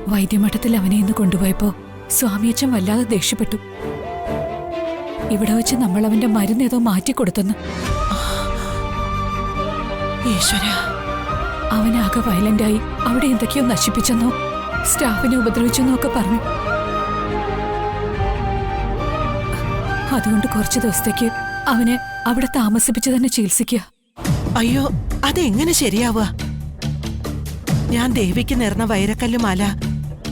വൈദ്യമഠത്തിൽ അവനെ ഇന്ന് കൊണ്ടുപോയപ്പോ സ്വാമിയച്ഛൻ വല്ലാതെ ദേഷ്യപ്പെട്ടു. ഇവിടെ വെച്ച് നമ്മൾ അവന്റെ മരുന്ന് ഏതോ മാറ്റിക്കൊടുത്തെന്ന്. ഈശ്വര, അവനാകെ വയലന്റായി അവിടെ എന്തൊക്കെയോ നശിപ്പിച്ചെന്നോ സ്റ്റാഫിനെ ഉപദ്രവിച്ചെന്നോ ഒക്കെ പറഞ്ഞു. അതുകൊണ്ട് കുറച്ചു ദിവസത്തേക്ക് അവനെ അവിടെ താമസിപ്പിച്ച് തന്നെ ചികിത്സിക്കുക. അയ്യോ, അതെങ്ങനെ ശരിയാവുക? ഞാൻ ദേവിക്ക് നേർന്ന വൈരക്കല്ല് മാല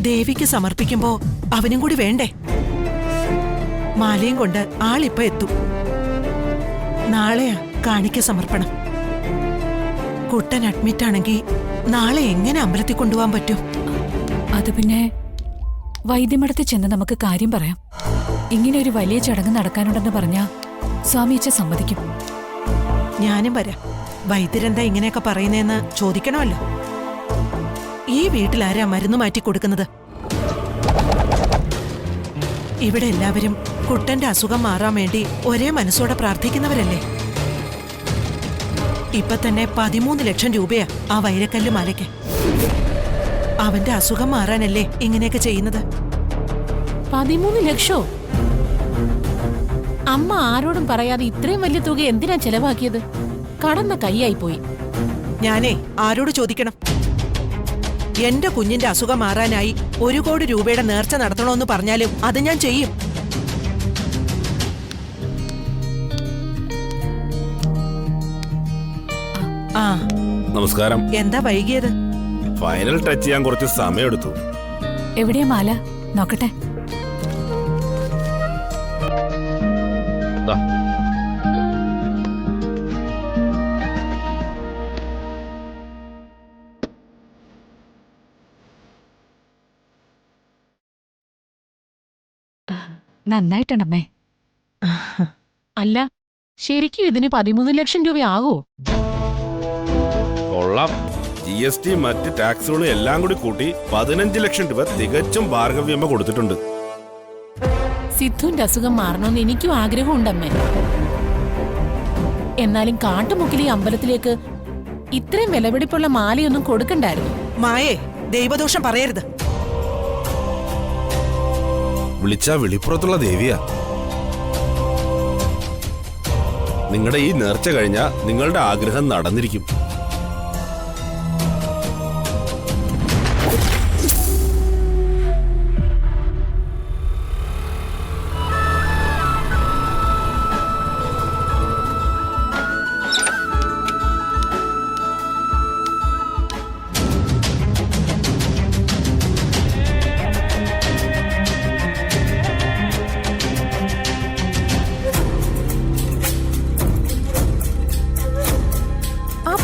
ദേവിക്ക് സമർപ്പിക്കുമ്പോ അവനും കൂടി വേണ്ടേ? മാലയും കൊണ്ട് ആളിപ്പോ എത്തും. നാളെയാ കാണിക്ക സമർപ്പണം. കുട്ടൻ അഡ്മിറ്റ് ആണെങ്കിൽ നാളെ എങ്ങനെ അമ്പലത്തിൽ കൊണ്ടുപോകാൻ പറ്റും? അത് പിന്നെ വൈദ്യമഠത്തിൽ ചെന്ന് നമുക്ക് കാര്യം പറയാം. ഇങ്ങനെ ഒരു വലിയ ചടങ്ങ് നടക്കാനുണ്ടെന്ന് പറഞ്ഞാ സ്വാമിയച്ഛൻ സമ്മതിക്കും. ഞാനും വരാം. വൈദ്യരെന്താ ഇങ്ങനെയൊക്കെ പറയുന്നതെന്ന് ചോദിക്കണമല്ലോ. ഈ വീട്ടിലാരാ മരുന്ന് മാറ്റി കൊടുക്കുന്നത്? ഇവിടെ എല്ലാവരും കുട്ടന്റെ അസുഖം മാറാൻ വേണ്ടി ഒരേ മനസ്സോടെ പ്രാർത്ഥിക്കുന്നവരല്ലേ? ഇപ്പൊ തന്നെ 13 ലക്ഷം രൂപയാ ആ വൈരക്കല്ല് മാലയ്ക്ക്. അവന്റെ അസുഖം മാറാനല്ലേ ഇങ്ങനെയൊക്കെ ചെയ്യുന്നത്? 13 ലക്ഷോ? അമ്മ ആരോടും പറയാതെ ഇത്രയും വലിയ തുക എന്തിനാ ചെലവാക്കിയത്? കടന്ന കൈയായി പോയി. ഞാനേ ആരോട് ചോദിക്കണം? എന്റെ കുഞ്ഞിന്റെ അസുഖം മാറാനായി 1 കോടി രൂപയുടെ നേർച്ച നടത്തണമെന്ന് പറഞ്ഞാലും അത് ഞാൻ ചെയ്യും. ആ, നമസ്കാരം. എന്താ വൈകിയത്? ഫൈനൽ ടച്ച് ചെയ്യാൻ കുറച്ച് സമയമെടുത്തു. എവിടെയാ മാല? നോക്കട്ടെ. ദാ. നന്നായിട്ടുണ്ടമ്മേ. അല്ല, ശരിക്കും ഇതിന് 13 ലക്ഷം രൂപയാകോ? കൊള്ളാം. GST മറ്റ് ടാക്സുകളും എല്ലാം കൂടി കൂട്ടി 15 ലക്ഷം രൂപ തികച്ചും ഭാർഗവ്യമ്മ കൊടുത്തിട്ടുണ്ട്. സിദ്ധുവിന്റെ അസുഖം മാറണമെന്ന് എനിക്കും ആഗ്രഹമുണ്ടമ്മേ. എന്നാലും കാട്ടുമുക്കിലെ ഈ അമ്പലത്തിലേക്ക് ഇത്രയും വിലപിടിപ്പുള്ള മാലയൊന്നും കൊടുക്കണ്ടായിരുന്നു. മായേ, ദൈവദോഷം പറയരുത്. വിളിച്ചാ വിളിപ്പുറത്തുള്ള ദേവിയാ. നിങ്ങളുടെ ഈ നേർച്ച കഴിഞ്ഞാ നിങ്ങളുടെ ആഗ്രഹം നടന്നിരിക്കും.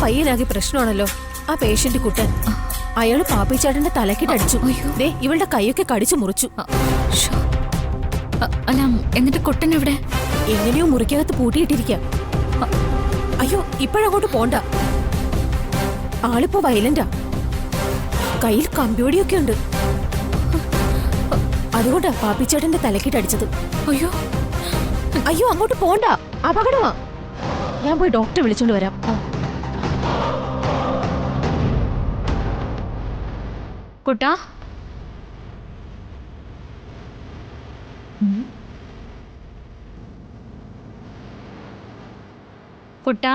പയ്യനാകെ പ്രശ്നമാണല്ലോ. ആ പേഷ്യന്റ് കുട്ടൻ, അയാള് പാപ്പിച്ചേട്ടന്റെ തലക്കിട്ടടിച്ചു. ദേ ഇവളുടെ കൈയൊക്കെ കടിച്ചു മുറിച്ചു. അല്ല, എന്നിട്ട് കുട്ടൻ എവിടെ? എങ്ങനെയോ മുറിക്കകത്ത് പൂട്ടിയിട്ടിരിക്കാം. അയ്യോ, ഇപ്പോഴങ്ങോട്ട് പോണ്ട. ആളിപ്പോ വയലന്റാ. കയ്യിൽ കമ്പ്യൂടിയൊക്കെ ഉണ്ട്. അതുകൊണ്ടാ പാപ്പിച്ചേട്ടന്റെ തലക്കിട്ടടിച്ചത്. അയ്യോ അയ്യോ, അങ്ങോട്ട് പോണ്ട, അപകടമാ. ഞാൻ പോയി ഡോക്ടറെ വിളിച്ചോണ്ട് വരാം. കുട്ടാ, കുട്ടാ,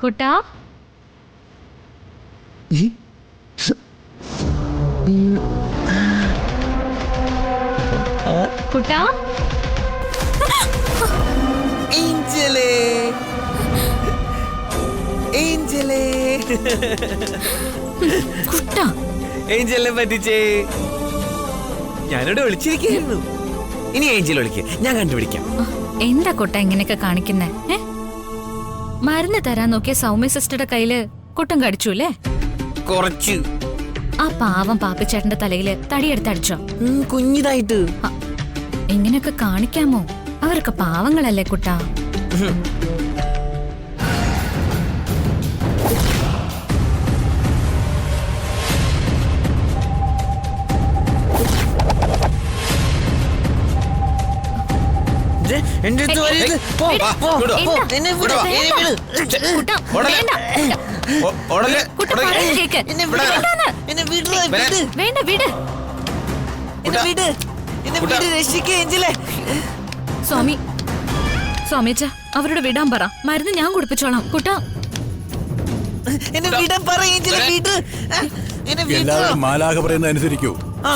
കുട്ടാ, കുട്ടാ. ഏഞ്ചലേ, ഏഞ്ചലേ, കുട്ടാ. ഏഞ്ചലിനെ പറ്റിച്ചേ. ഞാനിവിടെ വിളിച്ചിരിക്കുന്നു. ഇനി ഏഞ്ചൽ വിളിക്ക്, ഞാൻ കണ്ടുപിടിക്കാം. എന്താ കുട്ട ഇങ്ങനെയൊക്കെ കാണിക്കുന്നേ? മരുന്ന് തരാൻ നോക്കിയ സൗമ്യ സിസ്റ്ററുടെ കയ്യില് കുട്ടം കടിച്ചു അല്ലേ? കുറച്ച്. ആ പാവം പാപ്പിച്ചേട്ടന്റെ തലയില് തടിയെടുത്തടിച്ചോ? കുഞ്ഞിതായിട്ട്. ഇങ്ങനെയൊക്കെ കാണിക്കാമോ? അവരൊക്കെ പാവങ്ങളല്ലേ കുട്ടാ. എന്റെ അടുത്ത് വരരുത്. പോ, പോ, വിടോ. പോ. എന്നെ വിടോ. എന്നെ വിട്. കുട്ടാ, ഓടല്ലേ? വേണ്ട. ഓടല്ലേ? കുട്ടാ, പറയുന്നത് കേക്ക്. എന്നെ വിട്. വേണ്ടാന്ന്. എന്നെ വിട്. വിട്. വേണ്ട, വിട്. എന്നെ വിട്. എന്നെ വിട്. രക്ഷിക്ക് ഏഞ്ചലെ. സ്വാമി സ്വാമിച്ച അവരോട് വിടാൻ പറ. മരുന്ന് ഞാൻ കുടിപ്പിച്ചോളാം. കുട്ടാ, എന്നെ വിടാൻ പറ ഏഞ്ചലെ. വിട്. എന്നെ വിട്. എല്ലാവരും മാലാഖ പറയുന്നത് അനുസരിക്കൂ. ആ.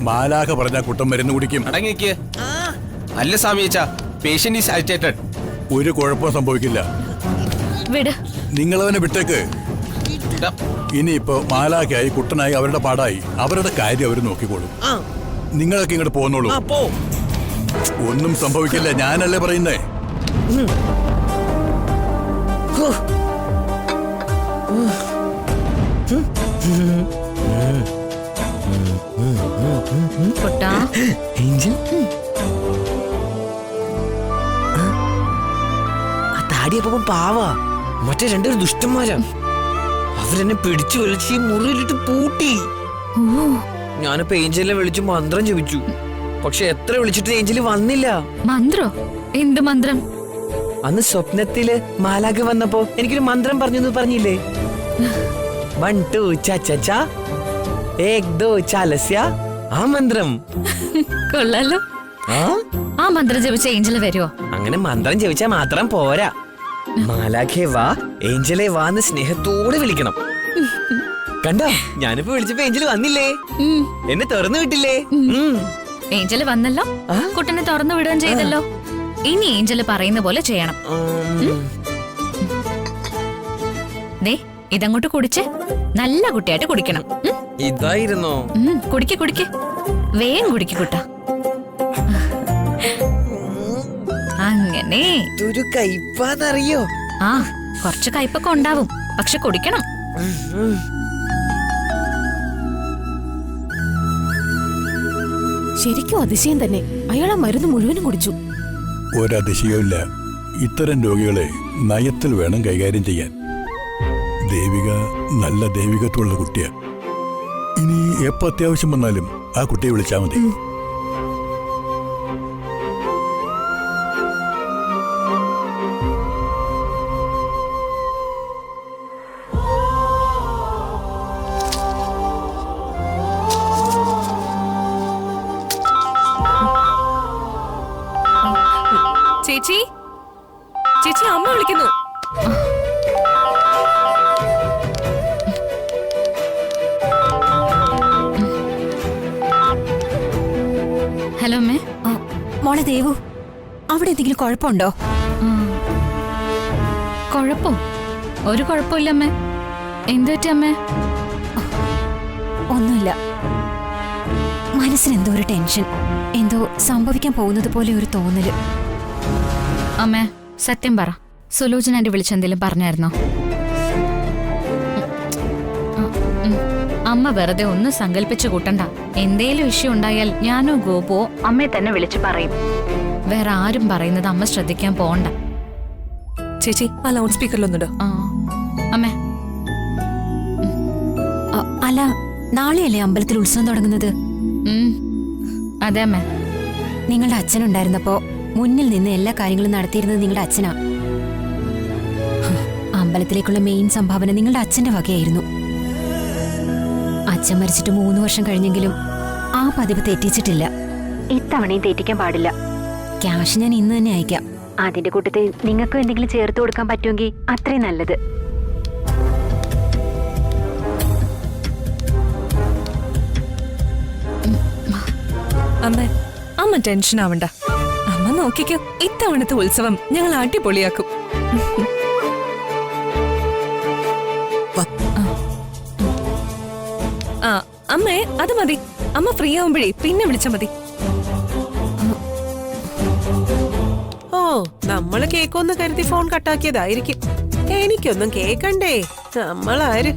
മാലാഖ പറഞ്ഞാൽ കുട്ടം മരുന്ന് കുടിക്കും. അടങ്ങിക്ക്. അല്ല സ്വാമിയച്ച, പേഷ്യന്റ് ഈസ് അജിറ്റേറ്റഡ്. ഒരു കുഴപ്പവും സംഭവിക്കില്ല. വിട്. നിങ്ങളവനെ വിട്ടേക്ക്. ഇനിയിപ്പോ മാലാഖയായി കുട്ടനായി അവരുടെ പാടായി അവരുടെ കാര്യം അവർ നോക്കിക്കോളും. നിങ്ങളൊക്കെ ഇങ്ങോട്ട് പോന്നോളൂ. പോ. ഒന്നും സംഭവിക്കില്ല, ഞാനല്ലേ പറയുന്നേ. കുട്ടാ, ഏഞ്ചൽ, ആ താടിയപ്പം പാവാ. മറ്റേ രണ്ടൊരു ദുഷ്ടന്മാരാ. അവരെന്നെ പിടിച്ചു വലിച്ച് ഈ മുറിയിലിട്ട് പൂട്ടി. ഞാനിപ്പോ ഏഞ്ചലിനെ വിളിച്ച് മന്ത്രം ജപിച്ചു. പക്ഷെ എത്ര വിളിച്ചിട്ട് ഏഞ്ചല് വന്നില്ല. മന്ത്രോ? എന്ത് മന്ത്രം? അന്ന് സ്വപ്നത്തില് മാലാഖ വന്നപ്പോ എനിക്കൊരു മന്ത്രം പറഞ്ഞു പറഞ്ഞില്ലേ? 1 2 ചാ 1 2 ചാലസ്യ. ആ മന്ത്രം കൊള്ളാലോ. ആ മന്ത്രം ജപിച്ച ഏഞ്ചല് വരുമോ? അങ്ങനെ മന്ത്രം ജപിച്ചാൽ മാത്രം പോരാ. മാലാഖേ വാ, ഏഞ്ചലെ വാന്ന് സ്നേഹത്തോടെ വിളിക്കണം. കണ്ടോ, ഞാനിപ്പോ വിളിച്ചപ്പോ ഏഞ്ചല് വന്നില്ലേ? എന്നെ തുറന്നു വിട്ടില്ലേ? ഏഞ്ചല് വന്നല്ലോ, കുട്ടനെ തുറന്നു വിടുകയും ചെയ്തല്ലോ. ഇനി ഏഞ്ചല് പറയുന്ന പോലെ ചെയ്യണം. ദേ, ഇതങ്ങോട്ട് കുടിച്ച് നല്ല കുട്ടിയായിട്ട് കുടിക്കണം. ഇതായിരുന്നോ? കുടിക്ക് കുടിക്ക്, വേഗം കുടിക്ക് കുട്ട. അങ്ങനെ ഇതൊരു കയ്പാന്നറിയോ? ആ, കുറച്ച് കയ്പൊക്കെ ഉണ്ടാവും, പക്ഷെ കുടിക്കണം. ശരിക്കും അതിശയം തന്നെ. അയാൾ ആ മരുന്ന് മുഴുവനും കുടിച്ചു. ഒരതിശയമില്ല. ഇത്തരം രോഗികളെ നയത്തിൽ വേണം കൈകാര്യം ചെയ്യാൻ. ദേവിക നല്ല ദൈവികത്വമുള്ള കുട്ടിയാ. ഇനി എപ്പോ അത്യാവശ്യം വന്നാലും ആ കുട്ടിയെ വിളിച്ചാൽ മതി. ചേച്ചി, ചേച്ചി, അമ്മ വിളിക്കുന്നു. ഹലോ അമ്മേ. മോളെ ദേവു, അവിടെ എന്തെങ്കിലും കുഴപ്പമുണ്ടോ? കുഴപ്പോ? ഒരു കുഴപ്പമില്ല അമ്മേ. എന്തു പറ്റി അമ്മേ? ഒന്നുമില്ല. മനസ്സിന് എന്തോ ഒരു ടെൻഷൻ, എന്തോ സംഭവിക്കാൻ പോകുന്നത് പോലെ ഒരു തോന്നല്. അമ്മേ, സത്യം പറ, സുലോചന എന്റെ വിളിച്ചെന്തെങ്കിലും പറഞ്ഞായിരുന്നോ? അമ്മ വെറുതെ ഒന്ന് സങ്കല്പിച്ചു കൂട്ടണ്ട. എന്തേലും ഇഷ്യൂ ഉണ്ടായാൽ ഞാനോ ഗോപോ അമ്മയെ തന്നെ വിളിച്ചു പറയും. വേറെ ആരും പറയുന്നത് അമ്മ ശ്രദ്ധിക്കാൻ പോണ്ട. ചേച്ചി, ആ ലൗഡ് സ്പീക്കറിലൊന്നുണ്ടോ? അമ്മേ. അല്ല, നാളെയല്ലേ അമ്പലത്തിൽ ഉത്സവം തുടങ്ങുന്നത്? അതെ അമ്മേ. നിങ്ങളുടെ അച്ഛനുണ്ടായിരുന്നപ്പോ മുന്നിൽ നിന്ന് എല്ലാ കാര്യങ്ങളും നടത്തിയിരുന്നത് നിങ്ങളുടെ അച്ഛനാ. അമ്പലത്തിലേക്കുള്ള മെയിൻ സംഭാവന നിങ്ങളുടെ അച്ഛന്റെ വകയായിരുന്നു. അച്ഛൻ മരിച്ചിട്ട് 3 വർഷം കഴിഞ്ഞെങ്കിലും ആ പതിവ് തെറ്റിച്ചിട്ടില്ല. ഇത്തവണയും തെറ്റിക്കാൻ പാടില്ല. ക്യാഷ് ഞാൻ ഇന്ന് തന്നെ അയക്കാം. അതിന്റെ കൂട്ടത്തിൽ നിങ്ങൾക്കും എന്തെങ്കിലും ചേർത്ത് കൊടുക്കാൻ പറ്റുമെങ്കിൽ അത്രയും നല്ലത്. അമ്മ ടെൻഷൻ ആവണ്ട. അമ്മ നോക്കിക്കോ, ഇത്തവണത്തെ ഉത്സവം ഞങ്ങൾ അടിപൊളിയാക്കും. ആ അമ്മേ, അത് മതി. അമ്മ ഫ്രീ ആവുമ്പോഴേ പിന്നെ വിളിച്ചാ മതി. ഓ, നമ്മള് കേക്കൊന്ന് കരുതി ഫോൺ കട്ടാക്കിയതായിരിക്കും. എനിക്കൊന്നും കേക്കണ്ടേ. നമ്മളാര്?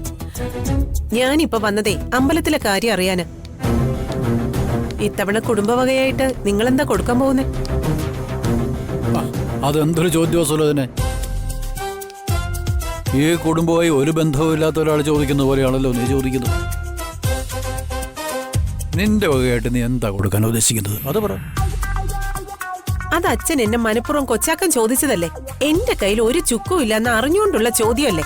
ഞാനിപ്പോ വന്നതേ അമ്പലത്തിലെ കാര്യം അറിയാന്. ഇത്തവണ കുടുംബവകയായിട്ട് നിങ്ങളെന്താ കൊടുക്കാൻ പോകുന്നേ? അതെന്തൊരു ചോദ്യോസുലതിനെ. ഈ കുടുംബമായി ഒരു ബന്ധവും ഇല്ലാത്ത ഒരാൾ ചോദിക്കുന്ന പോലെയാണല്ലോ നീ ചോദിക്കുന്നത്. നിന്റെ വകയായിട്ട് നീ എന്താ കൊടുക്കാൻ ഉദ്ദേശിക്കുന്നത്? അത് പറ. അത് അച്ഛൻ എന്നെ മനഃപൂർവ്വം കൊച്ചാക്കാൻ ചോദിച്ചതല്ലേ. എന്റെ കയ്യിൽ ഒരു ചുക്കും ഇല്ലെന്ന് അറിഞ്ഞുകൊണ്ടുള്ള ചോദ്യമല്ലേ.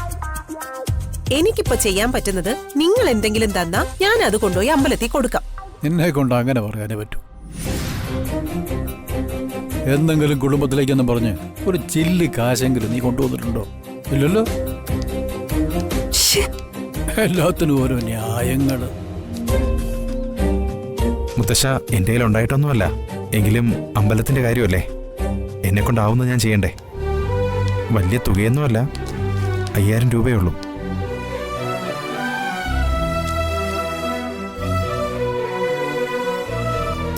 എനിക്കിപ്പോ ചെയ്യാൻ പറ്റുന്നത് നിങ്ങൾ എന്തെങ്കിലും തന്നാ ഞാൻ അത് കൊണ്ടുപോയി അമ്പലത്തിൽ കൊടുക്കാം. എന്നെ കൊണ്ട് അങ്ങനെ പറയാനേ പറ്റൂ. എന്തെങ്കിലും കുടുംബത്തിലേക്കെന്ന് പറഞ്ഞ് ഒരു ചില്ലി കാശെങ്കിലും നീ കൊണ്ടുവന്നിട്ടുണ്ടോ? ഇല്ലല്ലോ. എല്ലാത്തിനും ഓരോ ന്യായങ്ങള്. മുത്തശ്ശ എന്റെ കയ്യിൽ ഉണ്ടായിട്ടൊന്നുമല്ല. എങ്കിലും അമ്പലത്തിന്റെ കാര്യമല്ലേ, എന്നെ കൊണ്ടാവുന്നത് ഞാൻ ചെയ്യണ്ടേ. വലിയ തുകയൊന്നുമല്ല, 5000 രൂപയേ ഉള്ളൂ.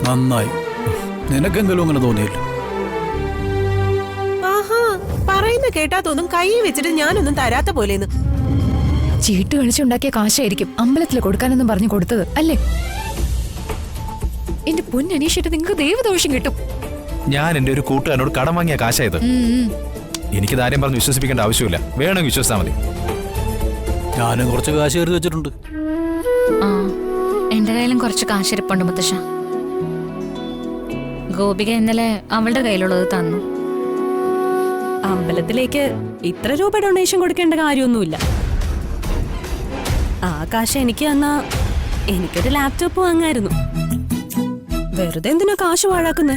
നന്നായി. നിനക്കെങ്കിലും അങ്ങനെ തോന്നിയല്ലോ. ആഹാ, പറയുന്ന കേട്ടാ തോന്നും കൈ വെച്ചിട്ട് ഞാനൊന്നും തരാത്ത പോലേന്ന്. ചീട്ട് കളിച്ചുണ്ടാക്കിയ കാശായിരിക്കും അമ്പലത്തിൽ കൊടുക്കാനെന്നും പറഞ്ഞു കൊടുത്തത് അല്ലേ? എന്റെ പൊന്നനീഷിട്ട് നിങ്ങൾക്ക് ദൈവദോഷം കിട്ടും. ഞാൻ എന്റെ ഒരു കൂട്ടുകാരനോട് കടം വാങ്ങിയ കാശായത്. എനിക്ക് ആരെയും പറഞ്ഞ് വിശ്വസിപ്പിക്കേണ്ട ആവശ്യമില്ല. വേണമെങ്കിൽ വിശ്വസിച്ചാൽ മതി. ഞാനും കുറച്ച് കാശ് കരുതി വെച്ചിട്ടുണ്ട്. ആ, എന്റെ കയ്യിലും കുറച്ച് കാശിരിപ്പുണ്ട് മുത്തശ്ശ. ഗോപിക ഇന്നലെ അവളുടെ കയ്യിലുള്ളത് തന്നു. അമ്പലത്തിലേക്ക് ഇത്ര രൂപ ഡൊണേഷൻ കൊടുക്കേണ്ട കാര്യമൊന്നുമില്ല. ആ കാശ് എനിക്ക് തന്നാ എനിക്കൊരു ലാപ്ടോപ്പ് വാങ്ങായിരുന്നു. വെറുതെ എന്തിനാ കാശ് പാഴാക്കുന്നേ?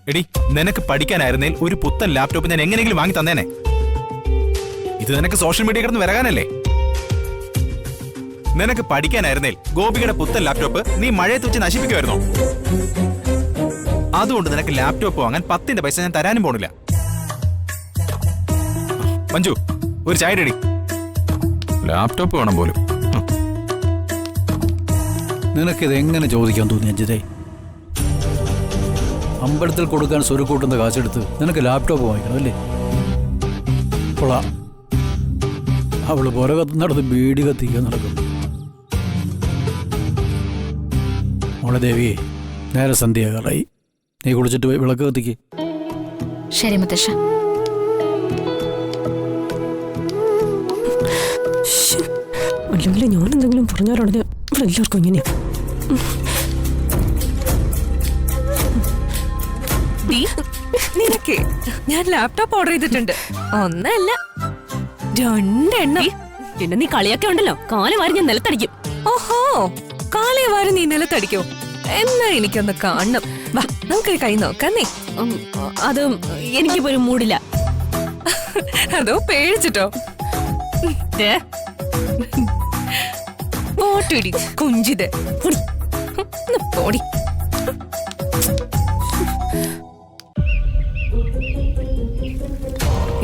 എടി, നിനക്ക് പഠിക്കാനായിരുന്നേൽ ഒരു പുത്തൻ ലാപ്ടോപ്പ് ഞാൻ എങ്ങനെയെങ്കിലും വാങ്ങി തന്നേനെ. ഇത് നിനക്ക് സോഷ്യൽ മീഡിയ കിടന്ന് വരകാനല്ലേ? നിനക്ക് പഠിക്കാനായിരുന്നേൽ ഗോപികയുടെ പുത്തൻ ലാപ്ടോപ്പ് നീ മഴയത്ത് വെച്ച് നശിപ്പിക്കുമായിരുന്നോ? അതുകൊണ്ട് നിനക്ക് ലാപ്ടോപ്പ് വാങ്ങാൻ 10ന്റെ പൈസ ഞാൻ തരാനും പോണില്ല. മഞ്ജു, ഒരു ചായ റെഡി. ലാപ്ടോപ്പ് വേണം പോലും. നിനക്കിത് എങ്ങനെ ചോദിക്കാൻ തോന്നി അഞ്ജിതേ? അമ്പലത്തിൽ കൊടുക്കാൻ സ്വരുക്കൂട്ടുന്ന കാശെടുത്ത് നിനക്ക് ലാപ്ടോപ്പ് വാങ്ങിക്കണം അല്ലേ? കൊള്ളാം. അവള് പുറകത്ത് നടന്ന് ബീഡി കത്തിക്കാൻ നടക്കുന്നു. മോളെ ദേവിയെ, നേരെ സന്ധ്യയാകാറായി. നീ കുളിച്ചിട്ട് പോയി വിളക്ക് കത്തിക്ക്. ശരി മുത്തശ്ശ. അല്ലെങ്കിൽ ഞാൻ എന്തെങ്കിലും പറഞ്ഞാലുടനെ ഇവിടെ എല്ലാവർക്കും ഇങ്ങനെയാ. നിനക്ക് ഞാൻ ലാപ്ടോപ്പ് ഓർഡർ ചെയ്തിട്ടുണ്ട്. ഒന്നല്ല 2 എണ്ണം. പിന്നെ നീ കളിയൊക്കെ ഉണ്ടല്ലോ, കാല് വാരി ഞാൻ നിലത്തടിക്കും. ഓഹോ, കാലേ വാരി നീ നിലത്തടിക്കോ? എന്നാ എനിക്കൊന്ന് കാണണം. വാ, നമുക്കൊരു കൈ നോക്കാം. നീ അത് എനിക്കിപ്പോ ഒരു മൂടില്ല. അതോ പേടിച്ചിട്ടോ? പോട്ടിടി കുഞ്ചിത്. പോടി.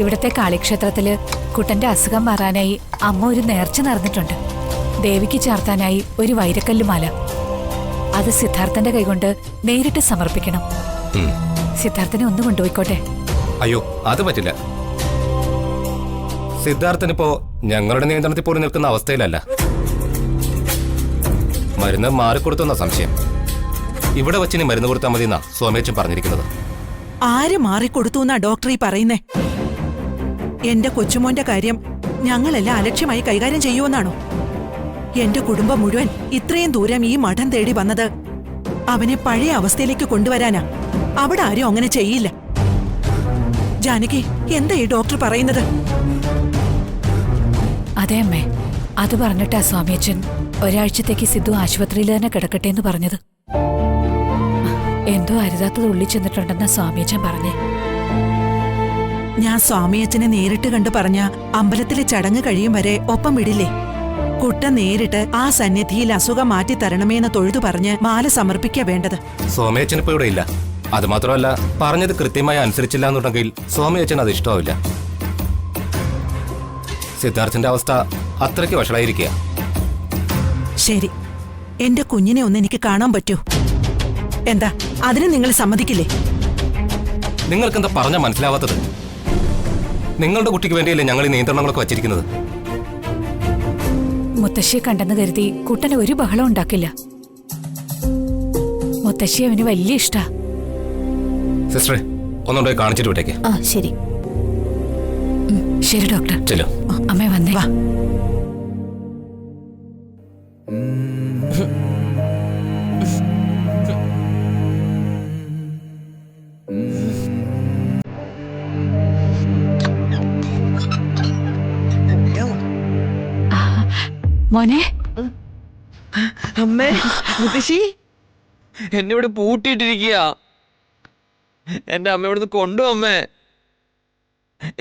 ഇവിടത്തെ കാളിക്ഷേത്രത്തില് കുട്ടന്റെ അസുഖം മാറാനായി അമ്മ ഒരു നേർച്ച നടന്നിട്ടുണ്ട്. ദേവിക്ക് ചാർത്താനായി ഒരു വൈരക്കല്ലുമാല. അത് സിദ്ധാർത്ഥന്റെ കൈകൊണ്ട് നേരിട്ട് സമർപ്പിക്കണം. സിദ്ധാർത്ഥനെ ഒന്ന് കൊണ്ടുപോയിക്കോട്ടെ. അയ്യോ, അത് പറ്റില്ല. സിദ്ധാർത്ഥനിപ്പോ ഞങ്ങളുടെ നിയന്ത്രണത്തിൽ പോലും നിൽക്കുന്ന അവസ്ഥയിലല്ല. മരുന്ന് മാറിക്കൊടുത്തുന്ന സംശയം. ഇവിടെ വച്ചിനി മരുന്ന് കൊടുത്താൽ മതി എന്നാ സോമേച്ചൻ പറഞ്ഞിരിക്കുന്നത്. ആര് മാറിക്കൊടുത്തു എന്നാ ഡോക്ടർ ഈ പറയുന്നേ? എന്റെ കൊച്ചുമോന്റെ കാര്യം ഞങ്ങളെല്ലാം അലക്ഷ്യമായി കൈകാര്യം ചെയ്യുമെന്നാണോ? എന്റെ കുടുംബം മുഴുവൻ ഇത്രയും ദൂരം ഈ മഠം തേടി വന്നത് അവനെ പഴയ അവസ്ഥയിലേക്ക് കൊണ്ടുവരാനാ. അവിടെ ആരും അങ്ങനെ ചെയ്യില്ല. ജാനകി, എന്താ ഈ ഡോക്ടർ പറയുന്നത്? അതെ അമ്മേ, അത് പറഞ്ഞിട്ടാ സ്വാമിയച്ഛൻ ഒരാഴ്ചത്തേക്ക് സിദ്ധു ആശുപത്രിയിൽ തന്നെ കിടക്കട്ടെ എന്ന് പറഞ്ഞത്. എന്തോ അരുതാത്തത് ഉള്ളിൽ ചെന്നിട്ടുണ്ടെന്ന സ്വാമിയച്ഛൻ പറഞ്ഞേ. ഞാൻ സ്വാമിയച്ഛനെ നേരിട്ട് കണ്ടു പറഞ്ഞ അമ്പലത്തിലെ ചടങ്ങ് കഴിയും വരെ ഒപ്പം വിടില്ലേ? കുട്ട നേരിട്ട് ആ സന്നിധിയിൽ അസുഖം മാറ്റി തരണമേന്ന് തൊഴുതു പറഞ്ഞ് മാല സമർപ്പിക്കാ വേണ്ടത്. സോമേച്ചൻ ഇപ്പൊ ഇവിടെ ഇല്ല. അത് മാത്രമല്ല, പറഞ്ഞത് കൃത്യമായി അനുസരിച്ചില്ല എന്നുണ്ടെങ്കിൽ സോമേച്ചൻ അത് ഇഷ്ടമാവില്ല. സിദ്ധാർത്ഥന്റെ അവസ്ഥ അത്രയ്ക്ക് വഷളായിരിക്കുക. ശരി, എന്റെ കുഞ്ഞിനെ ഒന്ന് എനിക്ക് കാണാൻ പറ്റൂ? എന്താ അതിന് നിങ്ങൾ സമ്മതിക്കില്ലേ? നിങ്ങൾക്കെന്താ പറഞ്ഞാൽ മനസ്സിലാവാത്തത്? നിങ്ങളുടെ കുട്ടിക്ക് വേണ്ടിയല്ലേ ഞങ്ങൾ ഈ നിയന്ത്രണങ്ങളൊക്കെ വച്ചിരിക്കുന്നത്. മുത്തശ്ശിയെ കണ്ടെന്ന് കരുതി കുട്ടന് ഒരു ബഹളം ഉണ്ടാക്കില്ല. മുത്തശ്ശി അവന് വലിയ ഇഷ്ടാ. സിസ്റ്ററെ, ഒന്നുകൂടെ കാണിച്ചിട്ട് വിട്ടേക്ക്. ആ ശരി. ശരി ഡോക്ടർ. ചെല്ലോ. അമ്മേ വന്നേ. വാ. മോനെ അമ്മേ മുത്തശ്ശി എന്നെ ഇവിടെ പൂട്ടിയിട്ടിരിക്കുക. എന്റെ അമ്മ ഇവിടുന്ന് കൊണ്ടു അമ്മേ.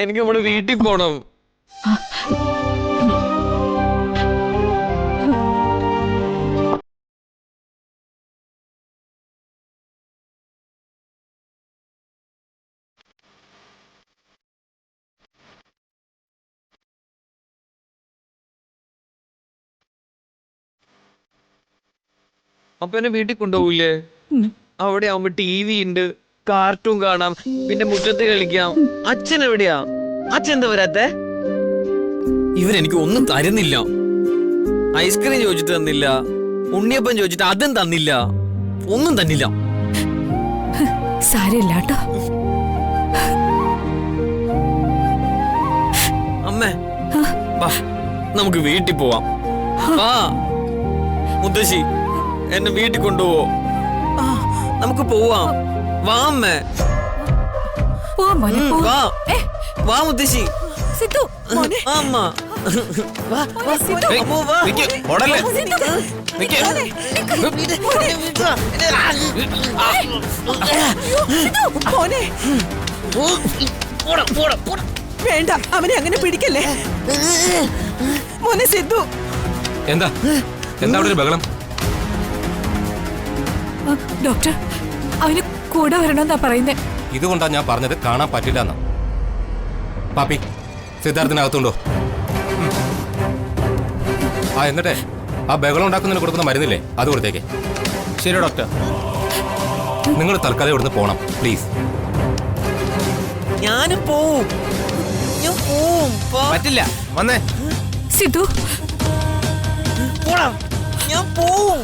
എനിക്ക് നമ്മുടെ വീട്ടിൽ പോണം. അപ്പൊ എന്നെ വീട്ടിൽ കൊണ്ടുപോകില്ലേ? അവിടെ ആവുമ്പോ TV ഉണ്ട്, കാർട്ടൂൺ കാണാം, പിന്നെ മുറ്റത്ത് കളിക്കാം. അച്ഛൻ എവിടെയാ? അച്ഛൻ എന്താ വരാത്തെ? ഇവരെനിക്ക് ഒന്നും തരുന്നില്ല. ഐസ്ക്രീം ചോദിച്ചിട്ട് തന്നില്ല, ഉണ്ണിയപ്പം ചോദിച്ചിട്ട് അതും തന്നില്ല, ഒന്നും തന്നില്ല. സാരമില്ല കേട്ടോ. അമ്മേ വാ, നമുക്ക് വീട്ടിൽ പോവാം. വാ മുത്തശ്ശി, എന്നെ വീട്ടിൽ കൊണ്ടുപോവോ? നമുക്ക് പോവാം. വാ അമ്മേ. വാ വാ മുത്തശ്ശി. വാ അമ്മ. വാ വാ അമ്മോ വാ. ഓടല്ലേ? വേണ്ട, അവനെ അങ്ങനെ പിടിക്കല്ലേ മോനെ. സിദ്ധു എന്താ എന്താ അവിടെ ഒരു ബഹളം? ഡോക്ടർ, അവന് കൂടെ വരണമെന്നാ പറയുന്നേ. ഇതുകൊണ്ടാ ഞാൻ പറഞ്ഞത് കാണാൻ പറ്റില്ല എന്നാ. പാപ്പി, സിദ്ധാർത്ഥിനകത്തുണ്ടോ? ആ എന്നിട്ടേ ആ ബഹളം ഉണ്ടാക്കുന്നതിന് കൊടുക്കുന്ന മരുന്നില്ലേ, അത് കൊടുത്തേക്ക്. ശരി ഡോക്ടർ. നിങ്ങൾ തൽക്കാലം ഇവിടുന്ന് പോണം പ്ലീസ്. ഞാനും പോവും. ഞാൻ പോവും. പറ്റില്ല, വന്നേ. സിദ്ധു പോടാ. ഞാൻ പോവും.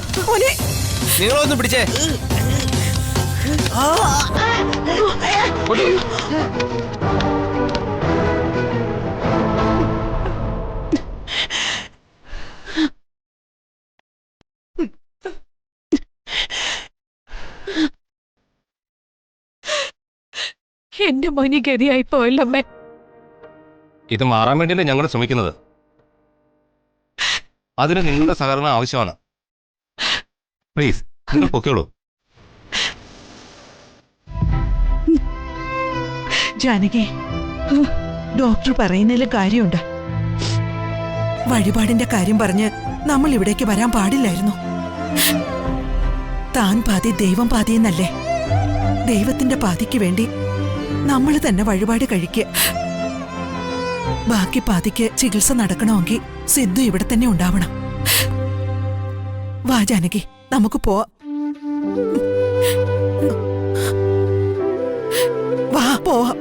നിങ്ങളൊന്ന് പിടിച്ചേ. എന്റെ മോനി ഗതിയായി പോയല്ലമ്മേ. ഇത് മാറാൻ വേണ്ടിയല്ലേ ഞങ്ങൾ ശ്രമിക്കുന്നത്. അതിന് നിങ്ങളുടെ സഹകരണം ആവശ്യമാണ്. പ്ലീസ് നിങ്ങൾ പൊക്കോളൂ. ജാനകി, ഡോക്ടർ പറയുന്നതിൽ കാര്യമുണ്ട്. വഴിപാടിന്റെ കാര്യം പറഞ്ഞ് നമ്മൾ ഇവിടേക്ക് വരാൻ പാടില്ലായിരുന്നു. താൻ പാതി ദൈവം പാതി എന്നല്ലേ. ദൈവത്തിന്റെ പാതിക്ക് വേണ്ടി നമ്മൾ തന്നെ വഴിപാട് കഴിക്കുക. ബാക്കി പാതിക്ക് ചികിത്സ നടക്കണമെങ്കിൽ സിദ്ധു ഇവിടെ തന്നെ ഉണ്ടാവണം. വാ ജാനകി, നമുക്ക് പോവാം. വാ പോവാം.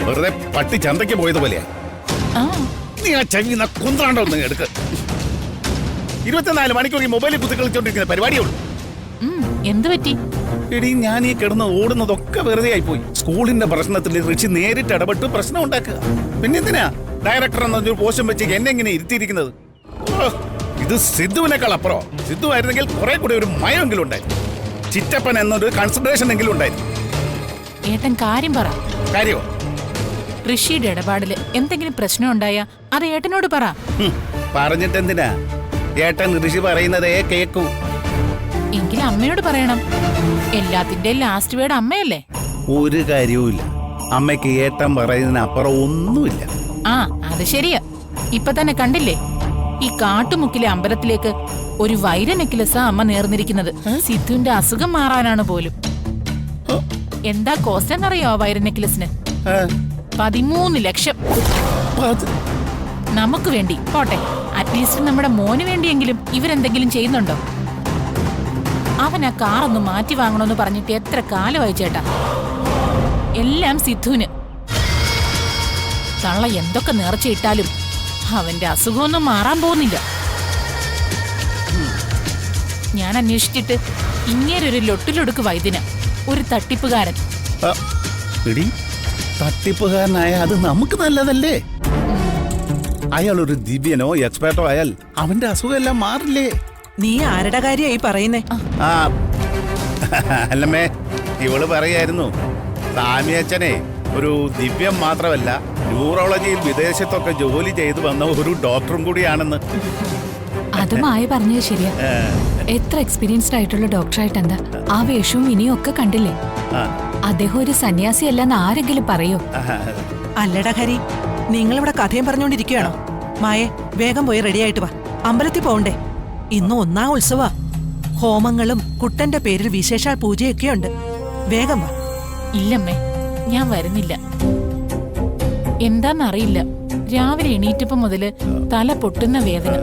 വെറുതെ പട്ടി ചന്തയ്ക്ക് പോയതുപോലെയാ. നീ ആ ചങ്ങി കുന്ത്രാണ്ടോ ഒന്ന് എടുക്ക്. 24 മണിക്കൂർ ഈ മൊബൈലിൽ കുത്തി കളിച്ചോണ്ടിരിക്കുന്ന പരിപാടിയുള്ളൂ. എന്ത് പറ്റി? എടീ, ഞാൻ ഈ കിടന്ന് ഓടുന്നതൊക്കെ വെറുതെ ആയിപ്പോയി. സ്കൂളിന്റെ പ്രശ്നത്തിൽ ഋഷി നേരിട്ട് ഇടപെട്ട് പ്രശ്നം ഉണ്ടാക്കുക. പിന്നെന്തിനാ ഡയറക്ടർ എന്നൊരു പോസ്റ്റും വെച്ച് എന്നെ ഇങ്ങനെ ഇരുത്തിയിരിക്കുന്നത്? ഇത് സിദ്ധുവിനേക്കാൾ അപ്പുറം. സിദ്ധു ആയിരുന്നെങ്കിൽ കുറെ കൂടി ഒരു മയമെങ്കിലും ഉണ്ടായിരുന്നു. ചിറ്റപ്പൻ എന്നൊരു കൺസിഡറേഷൻ എങ്കിലും ഉണ്ടായിരുന്നു. ഏട്ടൻ കാര്യം പറ. കാര്യമോ? ഋഷിയുടെ ഇടപാടില് എന്തെങ്കിലും പ്രശ്നം ഉണ്ടായാ അത് ഏട്ടനോട് പറ. പറഞ്ഞിട്ടെന്തിനാ? ഏട്ടൻ ഋഷി പറയുന്നതേ കേക്കൂ. എങ്കിലും അമ്മയോട് പറയണം. എല്ലാത്തിന്റെ ലാസ്റ്റ് വേർഡ് അമ്മയല്ലേ. ഒരു കാര്യവുമില്ല. അമ്മയ്ക്ക് ഏട്ടൻ പറയുന്നതിന് അപ്പുറം ഒന്നുമില്ല. ആ അത് ശരിയാ. ഇപ്പൊ തന്നെ കണ്ടില്ലേ, ഈ കാട്ടുമുക്കിലെ അമ്പലത്തിലേക്ക് ഒരു വൈര നെക്ലസാ അമ്മ നേർന്നിരിക്കുന്നത്. സിദ്ധുവിന്റെ അസുഖം മാറാനാണ് പോലും. എന്താ കോസ്റ്റ് എന്നറിയോ വൈര നെക്ലസിന്? 13 ലക്ഷം. നമുക്ക് വേണ്ടി പോട്ടെ, അറ്റ്ലീസ്റ്റ് നമ്മുടെ മോന് വേണ്ടിയെങ്കിലും ഇവരെന്തെങ്കിലും ചെയ്യുന്നുണ്ടോ? അവൻ ആ കാറൊന്ന് മാറ്റി വാങ്ങണമെന്ന് പറഞ്ഞിട്ട് എത്ര കാലമായി ചേട്ടാ. എല്ലാം സിദ്ധുവിന്. തള്ള എന്തൊക്കെ നേർച്ചയിട്ടാലും അവന്റെ അസുഖമൊന്നും മാറാൻ പോകുന്നില്ല. ഞാൻ അന്വേഷിച്ചിട്ട് ഇങ്ങേരൊരു ലൊട്ടിലൊടുക്ക് വൈദ്യന, ഒരു തട്ടിപ്പുകാരൻ. തട്ടിപ്പുകാരനായ അത് നമുക്ക് നല്ലതല്ലേ? അയാൾ ഒരു ദിവ്യനോ എക്സ്പേർട്ടോ ആയാൽ അവന്റെ അസുഖം എല്ലാം മാറില്ലേ? നീ ആരുടെ കാര്യമായി പറയുന്നേ? ആ അല്ലമ്മേ, ഇവള് പറയായിരുന്നു സാമിയച്ഛനെ ഒരു ദിവ്യം മാത്രമല്ല ന്യൂറോളജിയിൽ വിദേശത്തൊക്കെ ജോലി ചെയ്തു വന്ന ഒരു ഡോക്ടറും കൂടിയാണെന്ന്. അത് മായ പറഞ്ഞത് ശരിയാ. എത്ര എക്സ്പീരിയൻസ്ഡ് ആയിട്ടുള്ള ഡോക്ടറായിട്ട് എന്താ ആ വേഷവും ഇനിയും ഒക്കെ കണ്ടില്ലേ? അദ്ദേഹം ഒരു സന്യാസി അല്ലെന്ന് ആരെങ്കിലും പറയോ? അല്ലടാ ഹരി, നിങ്ങളിവിടെ കഥയും പറഞ്ഞോണ്ടിരിക്കുകയാണോ? മായെ, വേഗം പോയി റെഡിയായിട്ട് വാ. അമ്പലത്തിൽ പോണ്ടേ? ഇന്ന് ഒന്നാം ഉത്സവ. ഹോമങ്ങളും കുട്ടന്റെ പേരിൽ വിശേഷാൽ പൂജയൊക്കെയുണ്ട്. വേഗം വാ. ഇല്ലമ്മേ, ഞാൻ വരുന്നില്ല. എന്താന്നറിയില്ല, രാവിലെ എണീറ്റപ്പം മുതല് തല പൊട്ടുന്ന വേദന.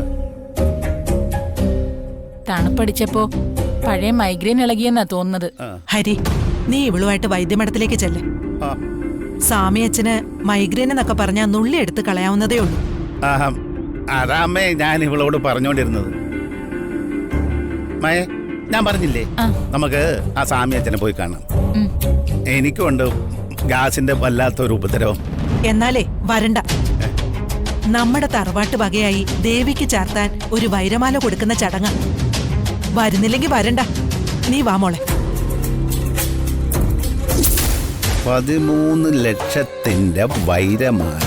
തണുപ്പടിച്ചപ്പോ പഴയ മൈഗ്രെയിൻ ഇളകിയെന്നാ തോന്നുന്നത്. ഹരി, നീ ഇവളുമായിട്ട് വൈദ്യമഠത്തിലേക്ക് ചെല്ല്. സാമിയച്ഛന് മൈഗ്രെയിൻ എന്നൊക്കെ പറഞ്ഞാൽ നുള്ളി എടുത്ത് കളയാവുന്നതേ ഉള്ളൂ. അതാമ്മേ ഞാൻ ഇവളോട് പറഞ്ഞോണ്ടിരുന്നത്. മയെ, ഞാൻ പറഞ്ഞില്ലേ നമുക്ക് ആ സാമിയച്ഛനെ പോയി കാണാം. എനിക്കുണ്ട് ഗ്യാസിന്റെ വല്ലാത്തൊരു ഉപദ്രവം. എന്നാലേ വരണ്ട. നമ്മുടെ തറവാട്ട് വകയായി ദേവിക്ക് ചാർത്താൻ ഒരു വൈരമാല കൊടുക്കുന്ന ചടങ്ങ. വരുന്നില്ലെങ്കിൽ വരണ്ട. നീ വാ മോളെ. 13 ലക്ഷത്തിന്റെ വൈരമാല.